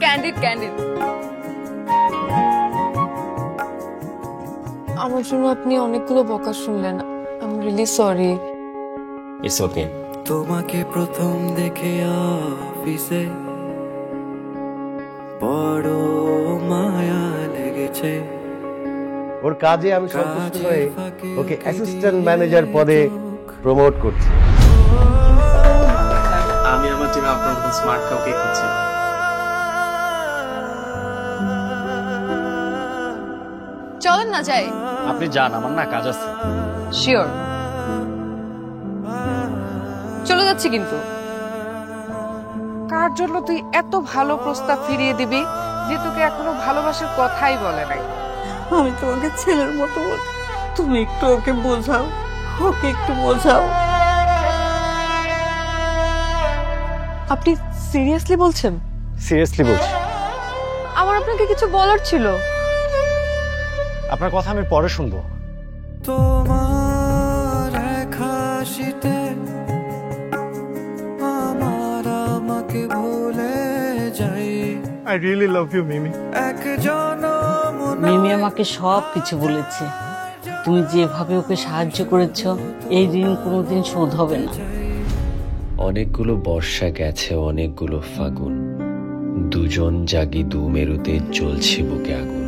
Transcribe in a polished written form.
Candid candid. আমার জন্য আপনি অনেকগুলো বকা শুনলেন। I am really sorry. It's okay. তোমাকে প্রথম দেখে অফিসে বড় মায়া লেগেছে। ওর কাজে আমি সন্তুষ্ট হয়ে ওকে অ্যাসিস্ট্যান্ট ম্যানেজার পদে প্রমোট করছি। আমি আমার টিমে আপনার মতো স্মার্ট কাউকে খুঁজছি। চলেন না যাই। আপনি যান, আমার না কাজ আছে। শিওর। চলে যাচ্ছি কিন্তু। কার জন্য তুই এত ভালো প্রস্তাব ফিরিয়ে দিবি যে তোকে এখনো ভালোবাসার কথাই বলে নাই? আমি তোমাকে ছেলের মতো বলি, তুমি একটু ওকে বোঝাও, ওকে একটু বোঝাও। আপনি সিরিয়াসলি বলছেন? সিরিয়াসলি বলছি। আমার আপনাকে কিছু বলার ছিল। আপনার কথা আমি পরে শুনবো। তোমার এক হাসিতে আমার আমাকে ভুলে যাই। আই রিয়েলি লাভ ইউ মিমি। এক জনম মিমি আমাকে সব কিছু বলেছে। তুমি যেভাবে ওকে সাহায্য করেছো, এই ঋণ কোনোদিন শোধ হবে না। অনেকগুলো বর্ষা গেছে, অনেকগুলো ফাগুন, দুজন জাগি দু মেরুতে জ্বলছে বুকে আগুন।